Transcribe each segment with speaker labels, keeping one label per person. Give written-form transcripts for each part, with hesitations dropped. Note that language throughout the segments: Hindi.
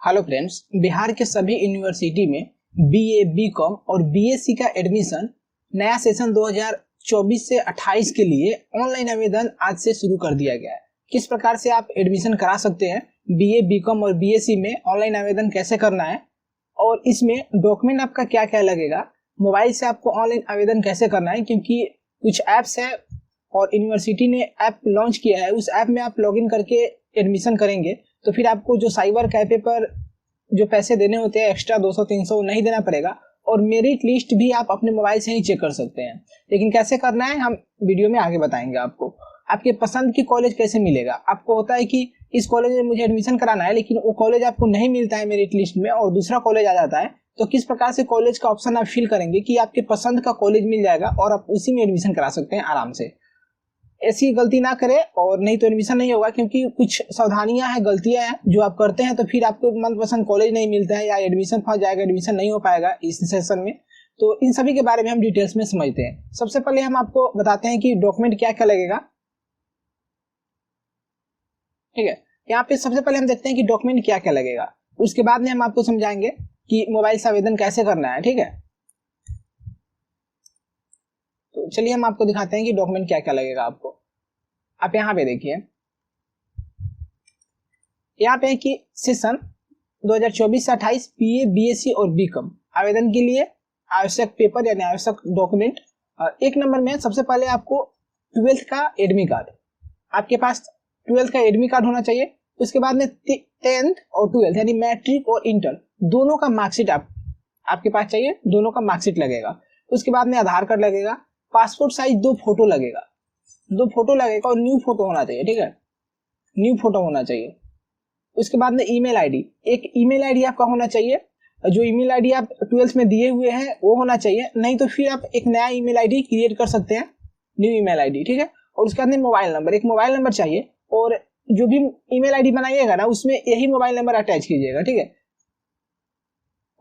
Speaker 1: हेलो फ्रेंड्स, बिहार के सभी यूनिवर्सिटी में बीए, बीकॉम और बीएससी का एडमिशन नया सेशन 2024 से 28 के लिए ऑनलाइन आवेदन आज से शुरू कर दिया गया है। किस प्रकार से आप एडमिशन करा सकते हैं, बीए, बीकॉम और बीएससी में ऑनलाइन आवेदन कैसे करना है और इसमें डॉक्यूमेंट आपका क्या क्या लगेगा, मोबाइल से आपको ऑनलाइन आवेदन कैसे करना है, क्योंकि कुछ ऐप्स है और यूनिवर्सिटी ने ऐप लॉन्च किया है। उस ऐप में आप लॉगिन करके एडमिशन करेंगे तो फिर आपको जो साइबर कैफे पर जो पैसे देने होते हैं एक्स्ट्रा 200-300 नहीं देना पड़ेगा और मेरिट लिस्ट भी आप अपने मोबाइल से ही चेक कर सकते हैं। लेकिन कैसे करना है हम वीडियो में आगे बताएंगे। आपको आपके पसंद की कॉलेज कैसे मिलेगा। आपको होता है कि इस कॉलेज में मुझे एडमिशन कराना है लेकिन वो कॉलेज आपको नहीं मिलता है मेरिट लिस्ट में और दूसरा कॉलेज आ जाता है, तो किस प्रकार से कॉलेज का ऑप्शन आप फिल करेंगे कि आपके पसंद का कॉलेज मिल जाएगा और आप उसी में एडमिशन करा सकते हैं आराम से। ऐसी गलती ना करें और नहीं तो एडमिशन नहीं होगा, क्योंकि कुछ सावधानियां हैं, गलतियां हैं जो आप करते हैं तो फिर आपको मनपसंद कॉलेज नहीं मिलता है या एडमिशन फंस जाएगा, एडमिशन नहीं हो पाएगा इस सेशन में। तो इन सभी के बारे में हम डिटेल्स में समझते हैं। सबसे पहले हम आपको बताते हैं कि डॉक्यूमेंट क्या क्या लगेगा। ठीक है, यहाँ पे सबसे पहले हम देखते हैं कि डॉक्यूमेंट क्या क्या लगेगा, उसके बाद में हम आपको समझाएंगे कि मोबाइल से आवेदन कैसे करना है। ठीक है, तो चलिए हम आपको दिखाते हैं कि डॉक्यूमेंट क्या क्या लगेगा आपको। आप यहाँ पे देखिए, यहाँ पे कि सेशन 2024 से 28 बीए, बीएससी और बीकॉम आवेदन के लिए आवश्यक पेपर यानी आवश्यक डॉक्यूमेंट। एक नंबर में सबसे पहले आपको 12th का एडमिट कार्ड, आपके पास 12th का एडमिट कार्ड होना चाहिए। उसके बाद में 10th और 12th यानी मैट्रिक और इंटर दोनों का मार्कशीट आपके पास चाहिए, दोनों का मार्कशीट लगेगा। उसके बाद में आधार कार्ड लगेगा, पासपोर्ट साइज 2 फोटो लगेगा, 2 फोटो लगेगा और न्यू फोटो होना चाहिए। ठीक है, न्यू फोटो होना चाहिए। उसके बाद में ईमेल आईडी, एक ईमेल आईडी आपका होना चाहिए। जो ईमेल आईडी आप 12th में दिए हुए हैं वो होना चाहिए, नहीं तो फिर आप एक नया ईमेल आईडी क्रिएट कर सकते हैं, न्यू ईमेल आईडी। ठीक है, और उसके बाद में मोबाइल नंबर, एक मोबाइल नंबर चाहिए और जो भी ईमेल आईडी बनाइएगा ना उसमें यही मोबाइल नंबर अटैच कीजिएगा। ठीक है,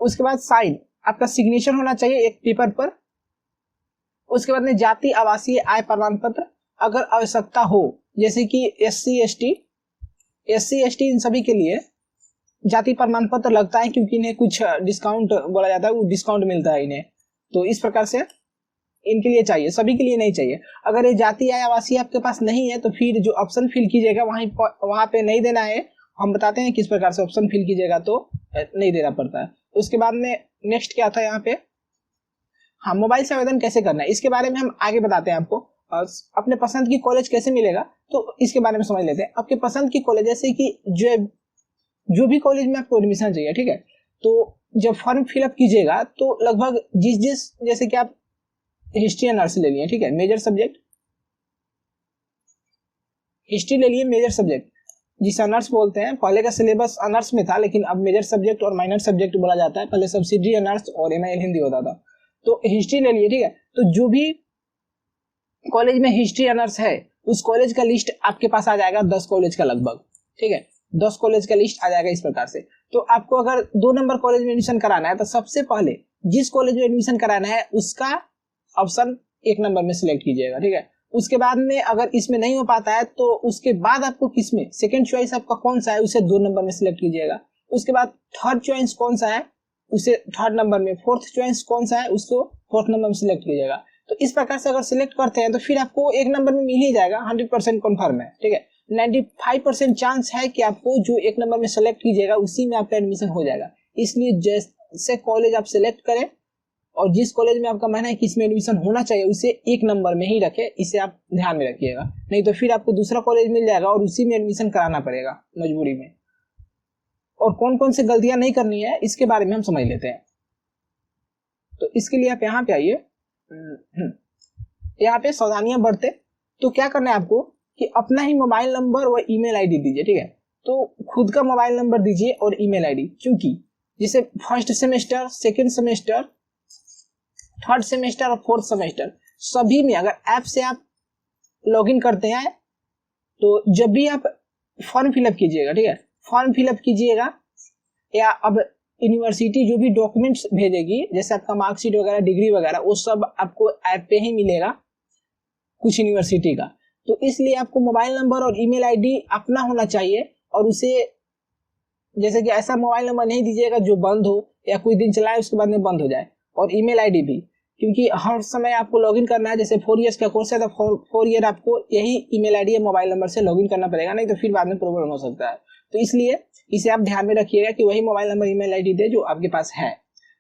Speaker 1: उसके बाद साइन, आपका सिग्नेचर होना चाहिए एक पेपर पर। उसके बाद में जाति, आवासीय, आय प्रमाण पत्र अगर आवश्यकता हो, जैसे कि एससी एसटी इन सभी के लिए जाति प्रमाण पत्र लगता है, क्योंकि इन्हें कुछ डिस्काउंट बोला जाता है, वो डिस्काउंट मिलता है इन्हें, तो इस प्रकार से इनके लिए चाहिए, सभी के लिए नहीं चाहिए। अगर ये जाति या आवासीय आपके पास नहीं है तो फिर जो ऑप्शन फिल कीजिएगा वहां पे नहीं देना है। हम बताते हैं किस प्रकार से ऑप्शन फिल कीजिएगा तो नहीं देना पड़ता है। उसके बाद में नेक्स्ट क्या था यहाँ पे, हाँ, मोबाइल से आवेदन कैसे करना है इसके बारे में हम आगे बताते हैं आपको। अपने पसंद की कॉलेज कैसे मिलेगा तो इसके बारे में समझ लेते हैं। आपके पसंद की कॉलेज, जैसे कि जो भी कॉलेज में आपको एडमिशन चाहिए, ठीक है, तो जब फॉर्म फिलअप कीजिएगा तो लगभग जिस जैसे कि आप हिस्ट्री ऑनर्स ले लिए, ठीक है, मेजर सब्जेक्ट हिस्ट्री ले लिए, मेजर सब्जेक्ट जिस ऑनर्स बोलते हैं। पहले का सिलेबस ऑनर्स में था लेकिन अब मेजर सब्जेक्ट और माइनर सब्जेक्ट बोला जाता है, पहले सब्सिडरी ऑनर्स और एमआईएल हिंदी होता था। तो हिस्ट्री ले लिए, ठीक है, तो जो भी कॉलेज में हिस्ट्री ऑनर्स है उस कॉलेज का लिस्ट आपके पास आ जाएगा, 10 कॉलेज का लगभग। ठीक है, 10 कॉलेज का लिस्ट आ जाएगा इस प्रकार से। तो आपको अगर 2 नंबर कॉलेज में एडमिशन कराना है तो सबसे पहले जिस कॉलेज में एडमिशन कराना है उसका ऑप्शन 1 नंबर में सिलेक्ट कीजिएगा। ठीक है, उसके बाद में अगर इसमें नहीं हो पाता है तो उसके बाद आपको किसमें सेकंड चॉइस आपका कौन सा है उसे 2 नंबर में सिलेक्ट कीजिएगा। उसके बाद थर्ड चॉइस कौन सा है उसे 3rd नंबर में, 4th चॉइस कौन सा है उसको 4th नंबर में सिलेक्ट कीजिएगा। तो इस प्रकार से अगर सिलेक्ट करते हैं तो फिर आपको 1 नंबर में मिल ही जाएगा, 100% कन्फर्म है। ठीक है, 95% चांस है कि आपको जो 1 नंबर में सेलेक्ट कीजिएगा उसी में आपका एडमिशन हो जाएगा। इसलिए जैसे कॉलेज आप सिलेक्ट करें और जिस कॉलेज में आपका मानना है कि इसमें एडमिशन होना चाहिए उसे 1 नंबर में ही रखें, इसे आप ध्यान में रखिएगा, नहीं तो फिर आपको दूसरा कॉलेज मिल जाएगा और उसी में एडमिशन कराना पड़ेगा मजबूरी में। और कौन कौन से गलतियां नहीं करनी है इसके बारे में हम समझ लेते हैं। तो इसके लिए आप यहाँ पे आइए, यहाँ पे सावधानियां बरते। तो क्या करना है आपको कि अपना ही मोबाइल नंबर और ईमेल आईडी दीजिए। ठीक है, तो खुद का मोबाइल नंबर दीजिए और ईमेल आईडी, क्योंकि जैसे first semester, second semester, 3rd semester और 4th सेमेस्टर सभी में अगर ऐप से आप लॉगिन करते हैं तो जब भी आप फॉर्म फिलअप कीजिएगा, ठीक है, फॉर्म फिलअप कीजिएगा या अब यूनिवर्सिटी जो भी डॉक्यूमेंट्स भेजेगी जैसे आपका मार्कशीट वगैरह, डिग्री वगैरह, वो सब आपको ऐप पे ही मिलेगा कुछ यूनिवर्सिटी का। तो इसलिए आपको मोबाइल नंबर और ईमेल आईडी अपना होना चाहिए और उसे जैसे कि ऐसा मोबाइल नंबर नहीं दीजिएगा जो बंद हो या कुछ दिन चलाए उसके बाद में बंद हो जाए। और ईमेल आईडी भी, क्योंकि हर समय आपको लॉगिन करना है। जैसे 4 इयर्स का कोर्स है तो 4 ईयर आपको यही ईमेल आईडी या मोबाइल नंबर से लॉगिन करना पड़ेगा, नहीं तो फिर बाद में प्रॉब्लम हो सकता है। तो इसलिए इसे आप ध्यान में रखिएगा कि वही मोबाइल नंबर ईमेल आईडी दे जो आपके पास है।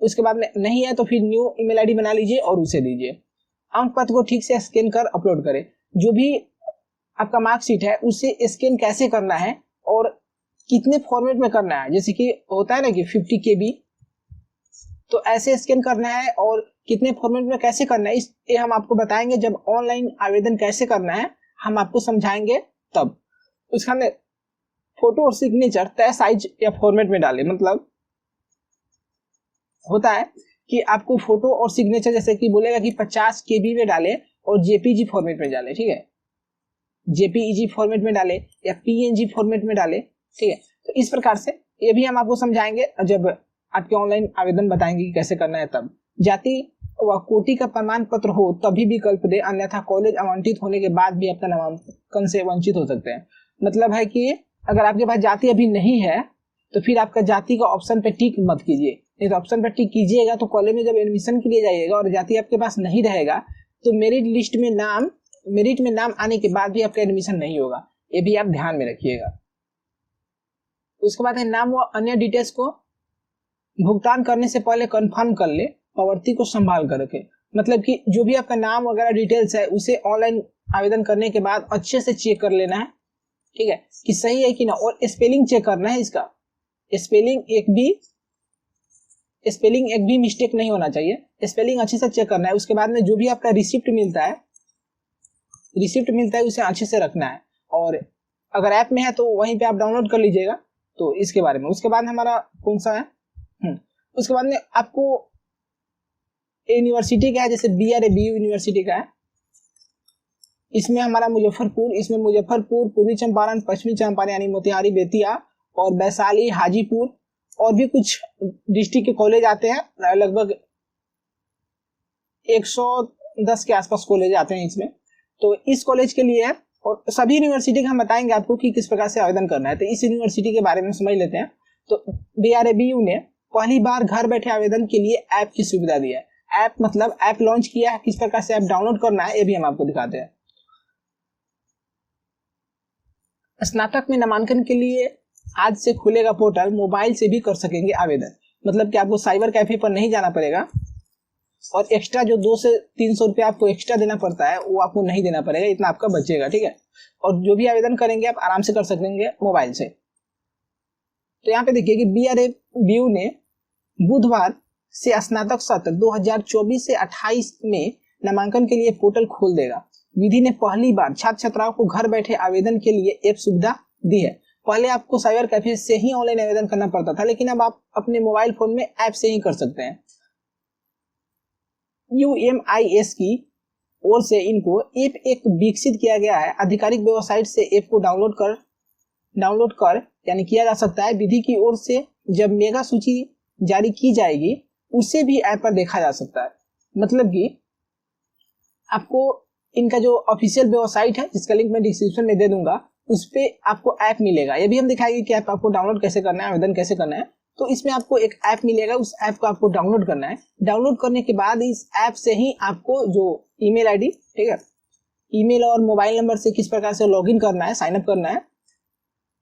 Speaker 1: उसके बाद में नहीं है तो फिर न्यू ईमेल आईडी बना लीजिए और उसे दीजिए। अंक पत्र को ठीक से स्कैन कर अपलोड करें। जो भी आपका मार्कशीट है उसे स्कैन कैसे करना है और कितने फॉर्मेट में करना है, जैसे कि होता है ना कि 50 KB, तो ऐसे स्कैन करना है और कितने फॉर्मेट में कैसे करना है ये हम आपको बताएंगे। जब ऑनलाइन आवेदन कैसे करना है हम आपको समझाएंगे तब। उसका में फोटो और सिग्नेचर तय साइज या फॉर्मेट में डालें। मतलब होता है कि आपको फोटो और सिग्नेचर जैसे कि बोलेगा कि 50 KB में डाले और जेपीजी फॉर्मेट में डाले, ठीक है, जेपीईजी फॉर्मेट में डाले या पीएनजी फॉर्मेट में डाले, ठीक है। तो इस प्रकार से ये भी हम आपको समझाएंगे जब आपके ऑनलाइन आवेदन बताएंगे कि कैसे करना है तब। जाति व कोटि का प्रमाण पत्र हो तभी विकल्प दे, अन्यथा कॉलेज आवंटित होने के बाद भी आपका नामांकन से वंचित हो सकते हैं। मतलब है कि अगर आपके पास जाति अभी नहीं है तो फिर आपका जाति का ऑप्शन पे टिक मत कीजिए, नहीं तो ऑप्शन पे टिक कीजिएगा तो कॉलेज में जब एडमिशन के लिए जाइएगा और जाति आपके पास नहीं रहेगा तो मेरिट में नाम आने के बाद भी आपका एडमिशन नहीं होगा। ये भी आप ध्यान में रखिएगा। उसके बाद है नाम व अन्य डिटेल्स को भुगतान करने से पहले कंफर्म कर ले, पावती को संभाल कर रखे। मतलब कि जो भी आपका नाम वगैरह डिटेल्स है उसे ऑनलाइन आवेदन करने के बाद अच्छे से चेक कर लेना है, ठीक है, कि सही है कि ना। और स्पेलिंग चेक करना है इसका, स्पेलिंग एक भी मिस्टेक नहीं होना चाहिए, स्पेलिंग अच्छे से चेक करना है। उसके बाद में जो भी आपका रिसिप्ट मिलता है उसे अच्छे से रखना है। और अगर ऐप में है तो वहीं पे आप डाउनलोड कर लीजिएगा। तो इसके बारे में उसके बाद हमारा कौन सा है, उसके बाद में आपको यूनिवर्सिटी का है, जैसे BRABU यूनिवर्सिटी का है। इसमें हमारा मुजफ्फरपुर, पूर्वी चंपारण, पश्चिमी चंपारण यानी मोतिहारी, बेतिया और वैशाली, हाजीपुर और भी कुछ डिस्ट्रिक्ट के कॉलेज आते हैं। लगभग 110 के आसपास कॉलेज आते हैं इसमें। तो इस कॉलेज के लिए और सभी यूनिवर्सिटी का हम बताएंगे आपको कि किस प्रकार से आवेदन करना है। तो इस यूनिवर्सिटी के बारे में समझ लेते हैं। तो BRABU ने पहली बार घर बैठे आवेदन के लिए ऐप की सुविधा दी है। ऐप मतलब ऐप लॉन्च किया है, किस प्रकार से ऐप डाउनलोड करना है ये भी हम आपको दिखाते हैं। स्नातक में नामांकन के लिए आज से खुलेगा पोर्टल, मोबाइल से भी कर सकेंगे आवेदन। मतलब कि आपको साइबर कैफे पर नहीं जाना पड़ेगा और एक्स्ट्रा जो 200 से 300 रुपया आपको एक्स्ट्रा देना पड़ता है वो आपको नहीं देना पड़ेगा, इतना आपका बचेगा, ठीक है। और जो भी आवेदन करेंगे आप आराम से कर सकेंगे मोबाइल से। तो यहाँ पे देखिए कि BRABU ने बुधवार से स्नातक सत्र 2024 से 28 में नामांकन के लिए पोर्टल खोल देगा। विधि ने पहली बार छात्र छात्राओं को घर बैठे आवेदन के लिए ऐप सुविधा दी है। पहले आपको साइबर कैफे से ही ऑनलाइन आवेदन करना पड़ता था, लेकिन अब आप अपने मोबाइल फोन में ऐप से ही कर सकते हैं। UMIS की ओर से इनको ऐप एक विकसित किया गया है। आधिकारिक वेबसाइट से ऐप को डाउनलोड कर यानी किया जा सकता है। विधि की ओर से जब मेगा सूची जारी की जाएगी उसे भी ऐप पर देखा जा सकता है। मतलब कि आपको इनका जो ऑफिशियल वेबसाइट है जिसका लिंक मैं डिस्क्रिप्शन में दे दूंगा उस पे आपको ऐप मिलेगा। ये भी हम दिखाएंगे कि ऐप आपको डाउनलोड कैसे करना है, आवेदन कैसे करना है। तो इसमें आपको एक ऐप मिलेगा, उस ऐप को आपको डाउनलोड करना है। डाउनलोड करने के बाद इस ऐप से ही आपको जो ईमेल आईडी, ठीक है, ईमेल और मोबाइल नंबर से किस प्रकार से लॉगिन करना है, साइन अप करना है।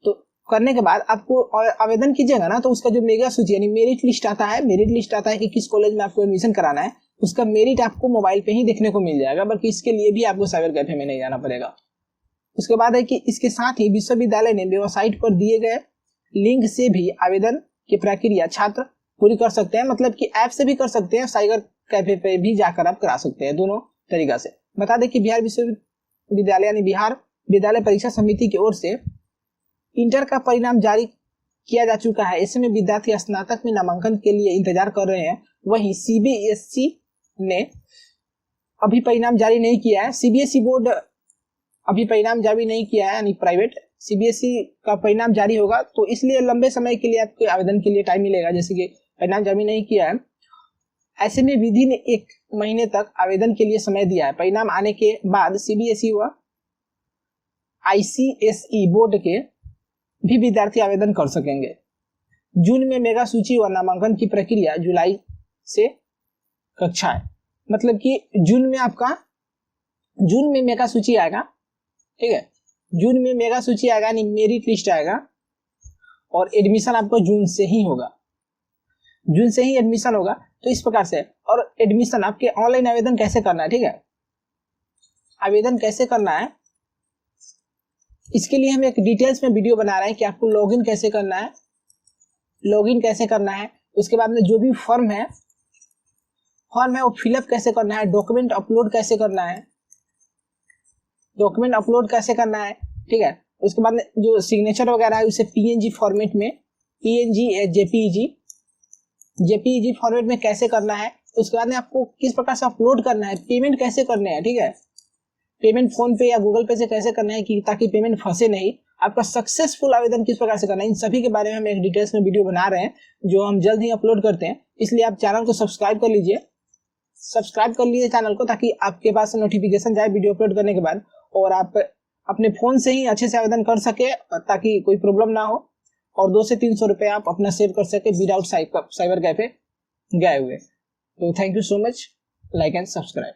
Speaker 1: तो करने के बाद आपको आवेदन कीजिएगा ना तो उसका जो मेगा सूची यानी मेरिट लिस्ट आता है कि किस कॉलेज में आपको एडमिशन कराना है, उसका मेरिट आपको मोबाइल पे ही देखने को मिल जाएगा। बल्कि इसके लिए भी आपको साइबर कैफे में नहीं जाना पड़ेगा। उसके बाद है कि इसके साथ ही विश्वविद्यालय ने वेबसाइट पर दिए गए लिंक से भी आवेदन की प्रक्रिया छात्र पूरी कर सकते हैं। मतलब कि ऐप से भी कर सकते हैं, साइबर कैफे पे भी जाकर आप करा सकते हैं, दोनों तरीका से। बता दें कि बिहार विश्वविद्यालय यानी बिहार विद्यालय परीक्षा समिति की ओर से इंटर का परिणाम जारी किया जा चुका है। ऐसे में विद्यार्थी स्नातक में नामांकन के लिए इंतजार कर रहे हैं। वहीं CBSE ने अभी परिणाम जारी नहीं किया है। CBSE बोर्ड अभी परिणाम जारी नहीं किया है, यानी प्राइवेट। CBSE का परिणाम जारी होगा तो इसलिए लंबे समय के लिए आपके आवेदन के लिए टाइम मिलेगा, जैसे कि परिणाम जारी नहीं किया है। ऐसे में विधि ने 1 महीने तक आवेदन के लिए समय दिया है। परिणाम आने के बाद CBSE व ICSE बोर्ड के भी विद्यार्थी आवेदन कर सकेंगे। जून में मेगा सूची व नामांकन की प्रक्रिया जुलाई से कक्षाएं, मतलब कि जून में मेगा सूची आएगा, ठीक है, जून में मेगा सूची आएगा यानी मेरिट लिस्ट आएगा और एडमिशन आपको जून से ही होगा, जून से ही एडमिशन होगा। तो इस प्रकार से, और एडमिशन आपके ऑनलाइन आवेदन कैसे करना है, ठीक है, आवेदन कैसे करना है इसके लिए हम एक डिटेल्स में वीडियो बना रहे हैं कि आपको लॉगिन कैसे करना है, उसके बाद में जो भी फॉर्म है वो फिलअप कैसे करना है, डॉक्यूमेंट अपलोड कैसे करना है, ठीक है। उसके बाद में जो सिग्नेचर वगैरह है उसे पीएनजी फॉर्मेट में, जेपीईजी फॉर्मेट में कैसे करना है, उसके बाद में आपको किस प्रकार से अपलोड करना है, पेमेंट कैसे करने हैं, ठीक है, पेमेंट फोन पे या गूगल पे से कैसे करना है कि ताकि पेमेंट फंसे नहीं, आपका सक्सेसफुल आवेदन किस प्रकार से करना है, इन सभी के बारे में हम एक डिटेल्स में वीडियो बना रहे हैं जो हम जल्द ही अपलोड करते हैं। इसलिए आप चैनल को सब्सक्राइब कर लीजिए चैनल को, ताकि आपके पास नोटिफिकेशन जाए वीडियो अपलोड करने के बाद और आप अपने फोन से ही अच्छे से आवेदन कर सके ताकि कोई प्रॉब्लम ना हो, और 200 से 300 रुपए आप अपना सेव कर सके विदाउट साइबर कैफे गए हुए। तो thank you so much, like and subscribe.